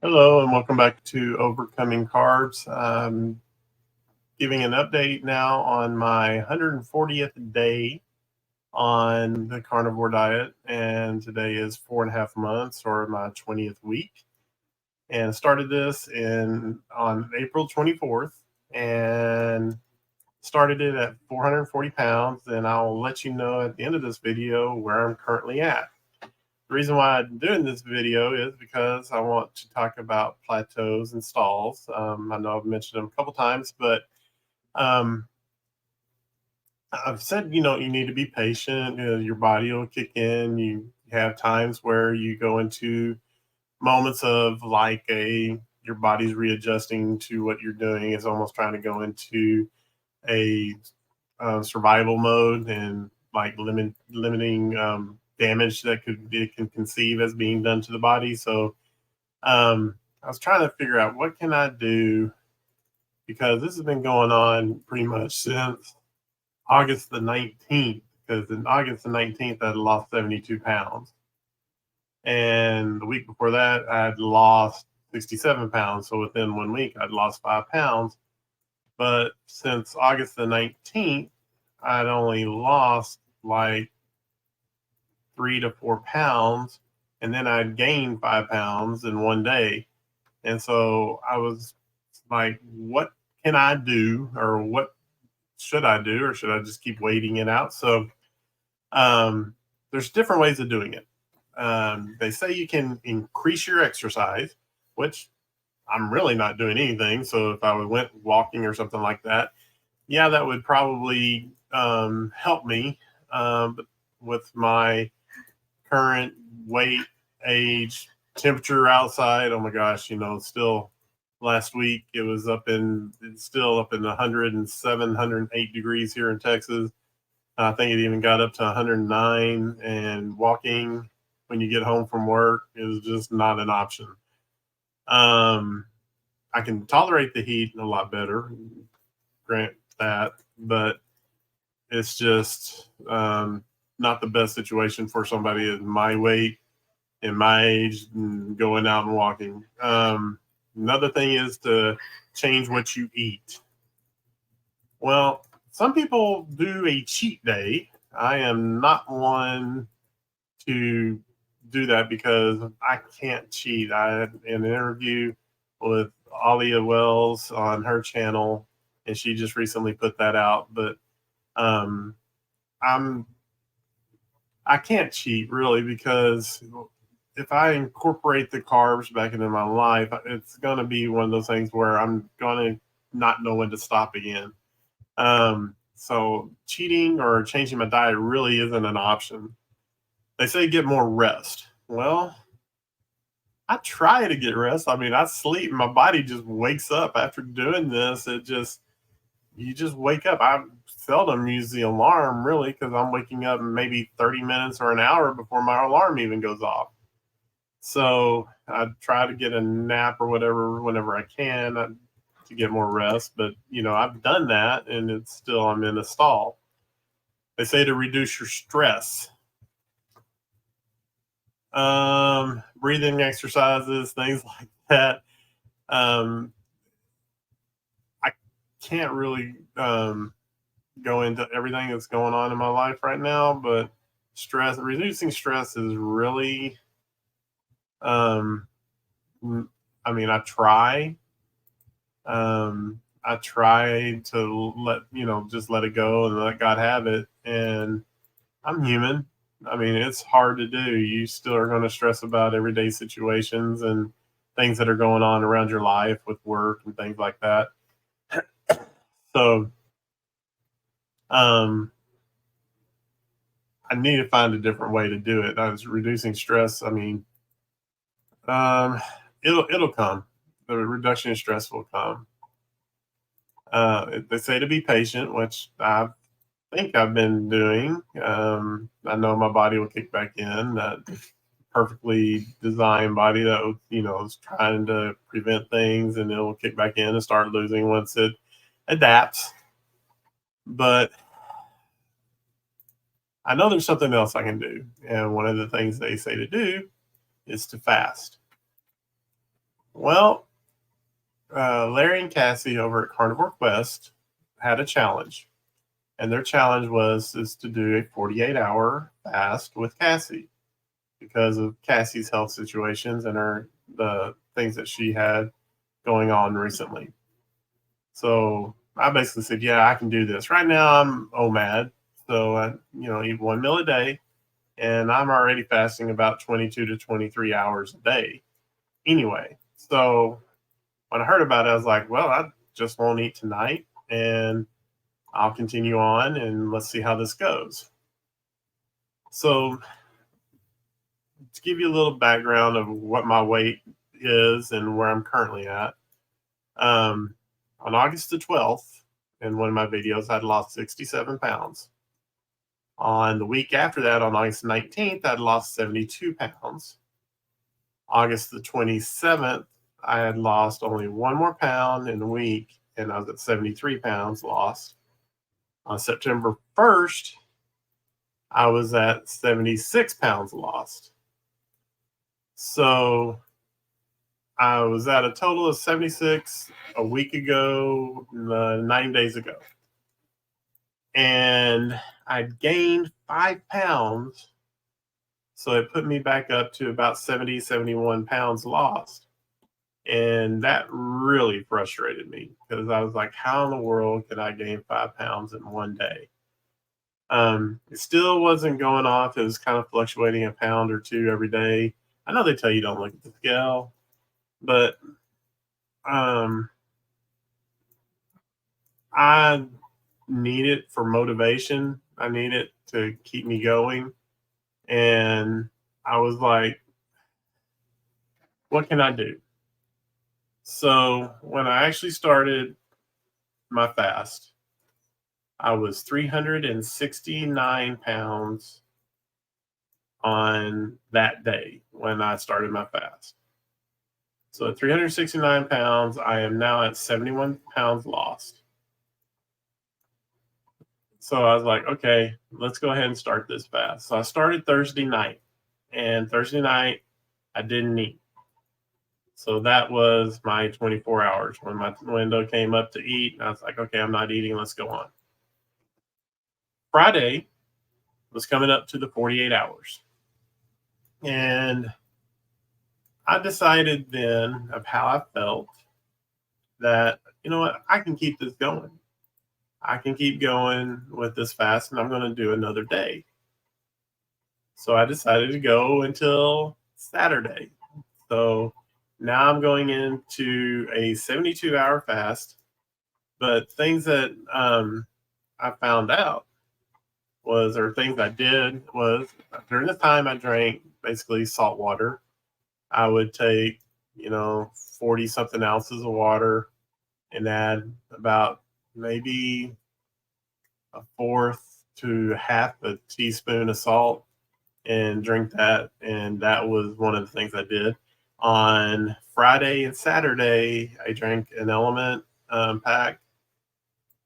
Hello and welcome back to Overcoming Carbs. I'm giving an update now on my 140th day on the carnivore diet, and today is 4.5 months or my 20th week. And started this on April 24th, and started it at 440 pounds. And I'll let you know at the end of this video where I'm currently at. The reason why I'm doing this video is because I want to talk about plateaus and stalls. I know I've mentioned them a couple times, but um, I've said, you need to be patient. Your body will kick in. You have times where you go into moments of your body's readjusting to what you're doing. It's almost trying to go into a survival mode and like limiting damage that it can conceive as being done to the body. So I was trying to figure out what can I do, because this has been going on pretty much since August the 19th. Because in August the 19th, I'd lost 72 pounds. And the week before that, I'd lost 67 pounds. So within 1 week, I'd lost 5 pounds. But since August the 19th, I'd only lost like 3 to 4 pounds, and then I'd gained 5 pounds in 1 day. And so I was like, what can I do, or what should I do, or should I just keep waiting it out? So there's different ways of doing it. They say you can increase your exercise, which I'm really not doing anything. So if I went walking or something like that, yeah, that would probably help me. But with my current weight, age, temperature outside, oh my gosh, still last week it's still up in 107, 108 degrees here in Texas. I think it even got up to 109, and walking when you get home from work is just not an option. I can tolerate the heat a lot better, grant that, but it's just not the best situation for somebody at my weight and my age and going out and walking. Another thing is to change what you eat. Well, some people do a cheat day. I am not one to do that because I can't cheat. I had an interview with Alia Wells on her channel, and she just recently put that out. But um, I'm I can't cheat really, because if I incorporate the carbs back into my life, it's going to be one of those things where I'm going to not know when to stop again. So cheating or changing my diet really isn't an option. They say get more rest. Well, I try to get rest. I mean, I sleep. My body just wakes up after doing this. You just wake up. I seldom use the alarm really, because I'm waking up maybe 30 minutes or an hour before my alarm even goes off. So I try to get a nap or whatever whenever I can to get more rest. But I've done that, and I'm in a stall. They say to reduce your stress. Breathing exercises, things like that. I can't really go into everything that's going on in my life right now, but reducing stress is really, um, I mean, I try to just let it go and let God have it. And I'm human. I mean, it's hard to do. You still are going to stress about everyday situations and things that are going on around your life with work and things like that. So, um, I need to find a different way to do it. I was reducing stress. I mean, um, it'll come. The reduction in stress will come. They say to be patient, which I think I've been doing. I know my body will kick back in. That perfectly designed body that is trying to prevent things, and it will kick back in and start losing once it adapts. But I know there's something else I can do, and one of the things they say to do is to fast. Well, Larry and Cassie over at Carnivore Quest had a challenge, and their challenge is to do a 48-hour fast with Cassie because of Cassie's health situations and the things that she had going on recently. So I basically said, yeah, I can do this. Right now I'm OMAD, so I eat one meal a day, and I'm already fasting about 22 to 23 hours a day anyway. So when I heard about it, I was like, well, I just won't eat tonight, and I'll continue on, and let's see how this goes. So to give you a little background of what my weight is and where I'm currently at, on August the 12th, in one of my videos, I'd lost 67 pounds. On the week after that, on August 19th, I'd lost 72 pounds. August the 27th, I had lost only 1 more pound in a week, and I was at 73 pounds lost. On September 1st, I was at 76 pounds lost. So I was at a total of 76 a week ago, 9 days ago. And I'd gained 5 pounds. So it put me back up to about 70, 71 pounds lost. And that really frustrated me because I was like, how in the world could I gain 5 pounds in one day? It still wasn't going off. It was kind of fluctuating a pound or two every day. I know they tell you don't look at the scale, but I need it for motivation. I need it to keep me going. And I was like, what can I do? So when I actually started my fast, I was 369 pounds on that day when I started my fast. So at 369 pounds, I am now at 71 pounds lost. So I was like, okay, let's go ahead and start this fast. So I started Thursday night, and Thursday night I didn't eat. So that was my 24 hours. When my window came up to eat, I was like, okay, I'm not eating. Let's go on. Friday was coming up to the 48 hours. And I decided then of how I felt that, you know what, I can keep this going. I can keep going with this fast, and I'm going to do another day. So I decided to go until Saturday. So now I'm going into a 72-hour fast. But things that I found out or things I did was during the time I drank basically salt water. I would take, 40 something ounces of water and add about maybe a fourth to half a teaspoon of salt and drink that. And that was one of the things I did. On Friday and Saturday, I drank an Element pack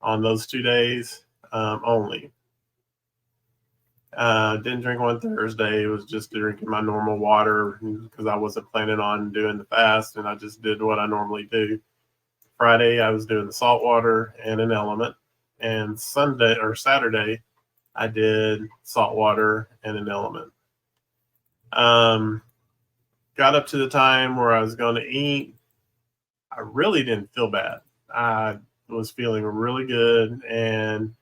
on those 2 days only. Didn't drink one Thursday. It was just drinking my normal water because I wasn't planning on doing the fast, and I just did what I normally do. Friday, I was doing the salt water and an Element. And Sunday or Saturday, I did salt water and an Element. Got up to the time where I was going to eat. I really didn't feel bad. I was feeling really good. And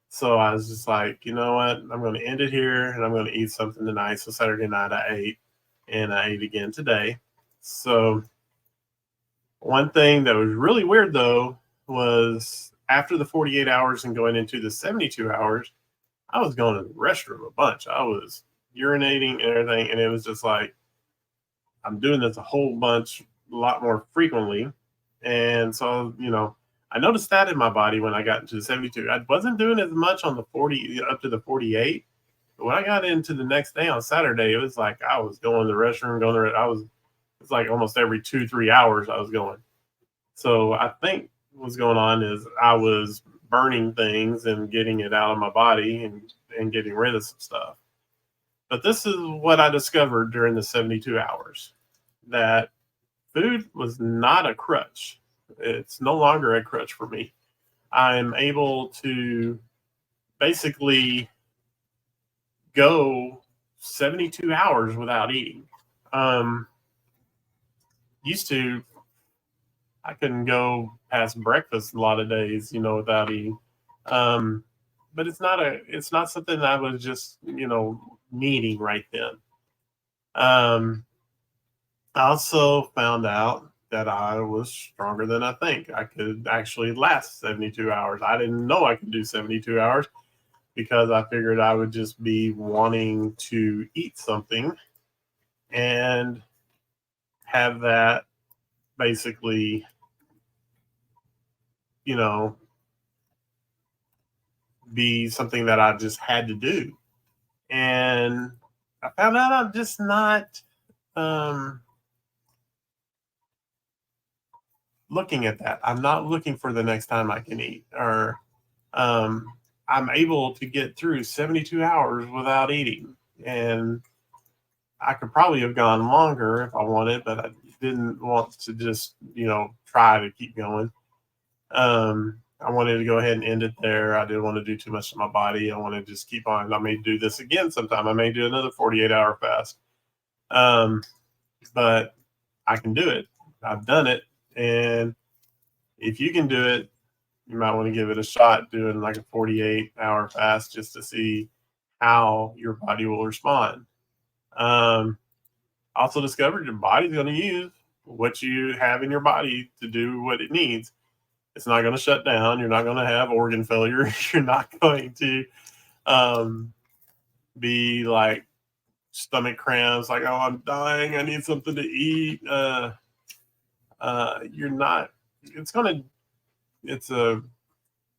so I was just like, you know what? I'm going to end it here and I'm going to eat something tonight. So Saturday night I ate, and I ate again today. So one thing that was really weird though was after the 48 hours and going into the 72 hours, I was going to the restroom a bunch. I was urinating and everything. And it was just like, I'm doing this a lot more frequently. And so, I noticed that in my body when I got into the 72. I wasn't doing as much on the 40 up to the 48. But when I got into the next day on Saturday, it was like I was going to the restroom, it's like almost every 2-3 hours I was going. So I think what's going on is I was burning things and getting it out of my body and getting rid of some stuff. But this is what I discovered during the 72 hours, that food was not a crutch. It's no longer a crutch for me. I'm able to basically go 72 hours without eating. Um, Used to, I couldn't go past breakfast a lot of days, without eating. Um, but it's not something that I was just, needing right then. I also found out that I was stronger than I think. I could actually last 72 hours. I didn't know I could do 72 hours because I figured I would just be wanting to eat something and have that basically, you know, be something that I just had to do. And I found out I'm just not um, looking at that. I'm not looking for the next time I can eat, or um, I'm able to get through 72 hours without eating. And I could probably have gone longer if I wanted, but I didn't want to just, try to keep going. I wanted to go ahead and end it there. I didn't want to do too much to my body. I want to just keep on. I may do this again sometime. I may do another 48-hour fast. But I can do it. I've done it. And if you can do it, you might want to give it a shot doing like a 48-hour fast just to see how your body will respond. Also discovered your body's going to use what you have in your body to do what it needs. It's not going to shut down. You're not going to have organ failure. You're not going to be like stomach cramps, like, oh, I'm dying. I need something to eat. You're not. It's a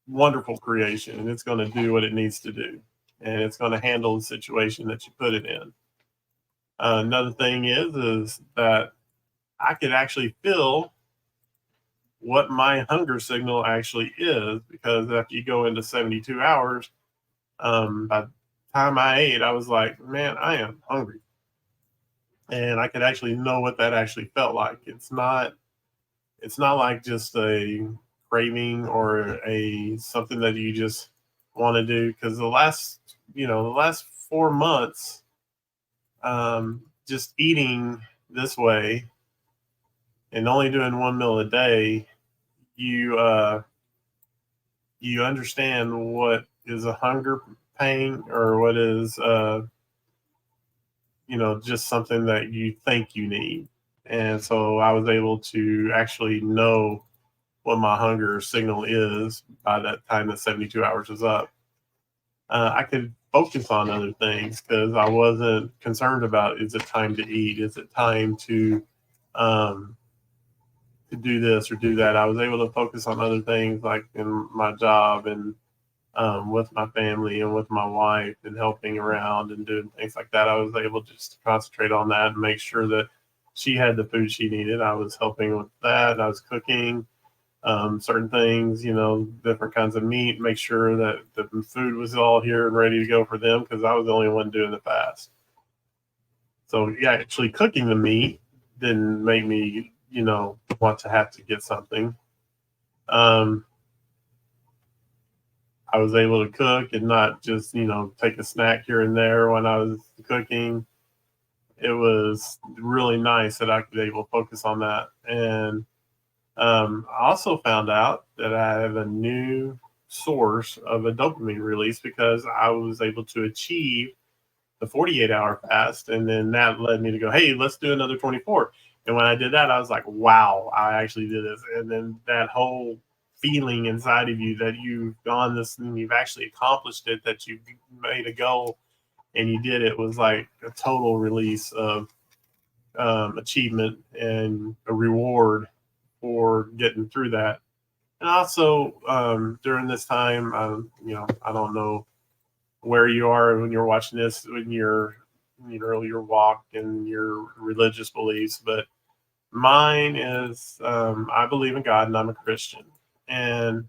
wonderful creation, and it's going to do what it needs to do, and it's going to handle the situation that you put it in. Another thing is that I could actually feel what my hunger signal actually is, because after you go into 72 hours, by the time I ate, I was like, man, I am hungry. And I could actually know what that actually felt like. It's not like just a craving or a something that you just want to do. Because the last 4 months, just eating this way and only doing one meal a day, you understand what is a hunger pain, or what is just something that you think you need. And so I was able to actually know what my hunger signal is by that time that 72 hours is up. I could focus on other things because I wasn't concerned about, is it time to eat? Is it time um, to do this or do that? I was able to focus on other things like in my job and with my family and with my wife and helping around and doing things like that. I was able just to concentrate on that and make sure that she had the food she needed. I was helping with that. I was cooking certain things, different kinds of meat, make sure that the food was all here and ready to go for them because I was the only one doing the fast. So yeah, actually cooking the meat didn't make me, want to have to get something. Um, I was able to cook and not just, take a snack here and there when I was cooking. It was really nice that I could able to focus on that. And I also found out that I have a new source of a dopamine release because I was able to achieve the 48-hour fast. And then that led me to go, hey, let's do another 24. And when I did that, I was like, wow, I actually did this. And then that whole feeling inside of you that you've gone this and you've actually accomplished it, that you made a goal and you did it, was like a total release of achievement and a reward for getting through that. And also during this time, I don't know where you are when you're watching this, when you're your walk and your religious beliefs, but mine is I believe in God and I'm a Christian, and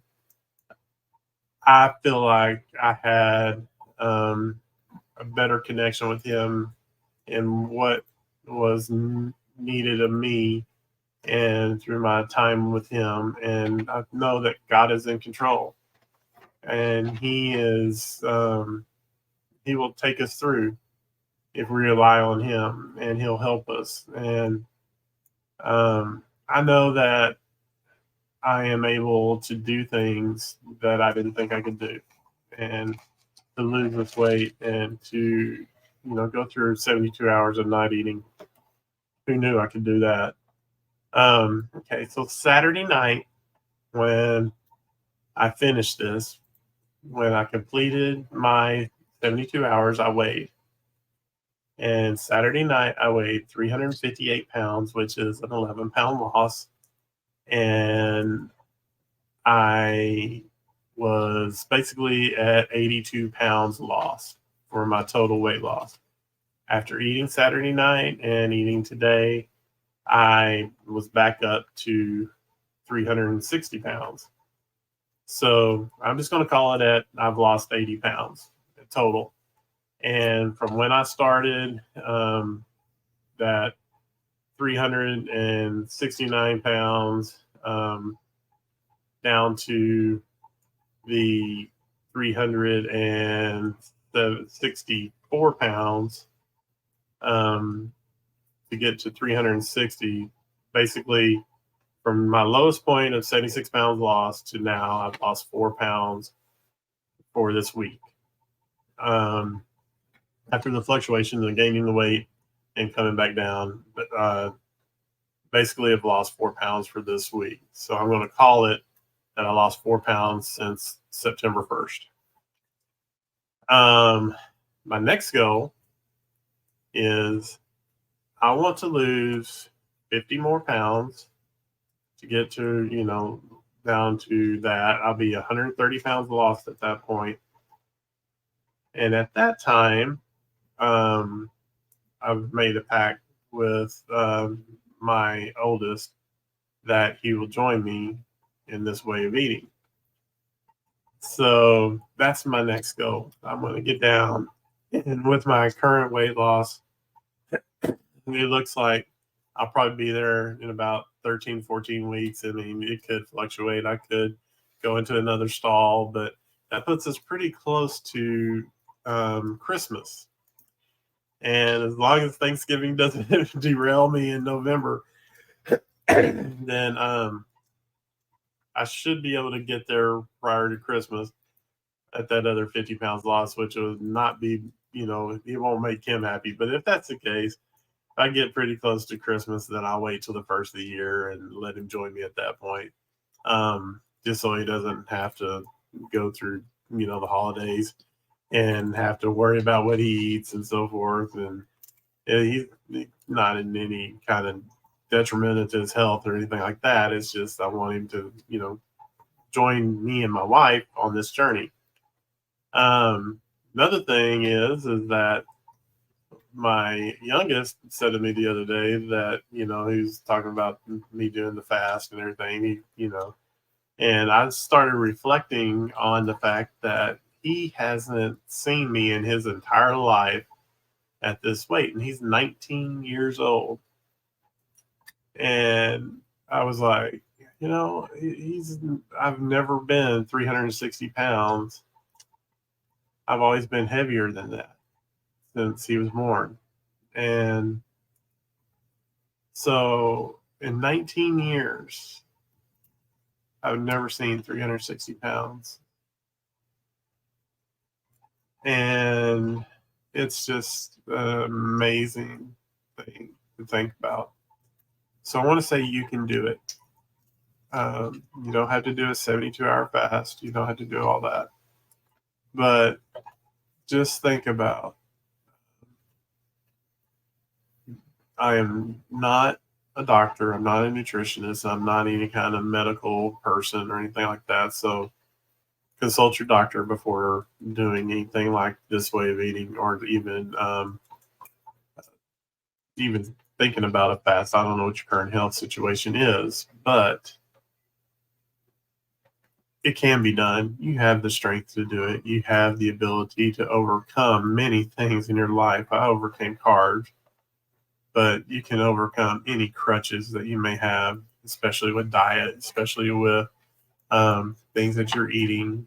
I feel like I had a better connection with Him and what was needed of me and through my time with him. And I know that God is in control, and he is, he will take us through if we rely on him, and he'll help us. And I know that I am able to do things that I didn't think I could do, and to lose this weight, and to, go through 72 hours of not eating. Who knew I could do that? Okay, so Saturday night, when I finished this, when I completed my 72 hours, I weighed. And Saturday night, I weighed 358 pounds, which is an 11-pound loss. And I was basically at 82 pounds lost for my total weight loss. After eating Saturday night and eating today, I was back up to 360 pounds. So I'm just going to call it at I've lost 80 pounds total. And from when I started, that 369 pounds down to the 364 pounds, to get to 360, basically from my lowest point of 76 pounds lost to now, I've lost 4 pounds for this week. After the fluctuations and gaining the weight and coming back down, basically I've lost 4 pounds for this week. So I'm going to call it that I lost 4 pounds since September 1st. My next goal is I want to lose 50 more pounds to get to, down to that. I'll be 130 pounds lost at that point. And at that time, I've made a pact with my oldest that he will join me in this way of eating. So that's my next goal. I'm going to get down, and with my current weight loss, it looks like I'll probably be there in about 13, 14 weeks. I mean, it could fluctuate. I could go into another stall, but that puts us pretty close to Christmas. And as long as Thanksgiving doesn't derail me in November, then I should be able to get there prior to Christmas at that other 50 pounds lost, which would not be, it won't make him happy. But if that's the case, if I get pretty close to Christmas, then I'll wait till the first of the year and let him join me at that point, just so he doesn't have to go through, the holidays and have to worry about what he eats and so forth. And he's not in any kind of detriment to his health or anything like that. It's just I want him to, join me and my wife on this journey. Another thing is that my youngest said to me the other day that, he was talking about me doing the fast and everything, and I started reflecting on the fact that he hasn't seen me in his entire life at this weight, and he's 19 years old. And I was like, I've never been 360 pounds. I've always been heavier than that since he was born. And so in 19 years, I've never seen 360 pounds. And it's just an amazing thing to think about. So I want to say you can do it. You don't have to do a 72-hour fast. You don't have to do all that. But just think about, I am not a doctor. I'm not a nutritionist. I'm not any kind of medical person or anything like that. So consult your doctor before doing anything like this way of eating, or even thinking about a fast. I don't know what your current health situation is, but it can be done. You have the strength to do it. You have the ability to overcome many things in your life. I overcame carbs, but you can overcome any crutches that you may have, especially with diet, especially with things that you're eating.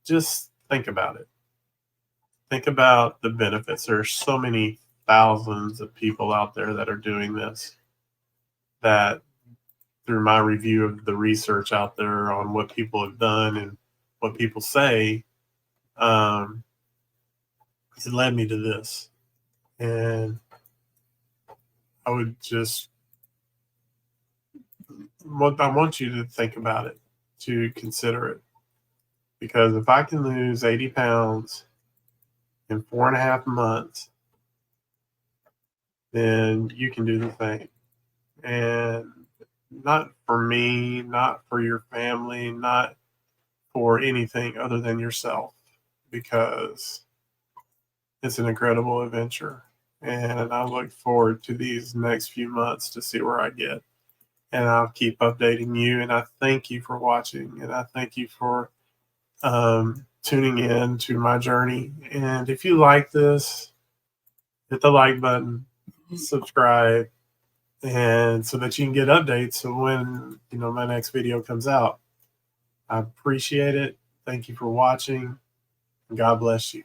Just think about it. Think about the benefits. There are so many thousands of people out there that are doing this, that through my review of the research out there on what people have done and what people say, it led me to this. And I would just, I want you to think about it, to consider it. Because if I can lose 80 pounds in 4.5 months, then you can do the same. And not for me, not for your family, not for anything other than yourself, because it's an incredible adventure. And I look forward to these next few months to see where I get. And I'll keep updating you. And I thank you for watching. And I thank you for tuning in to my journey. And if you like this, hit the like button, subscribe, and so that you can get updates of when my next video comes out. I appreciate it. Thank you for watching. God bless you.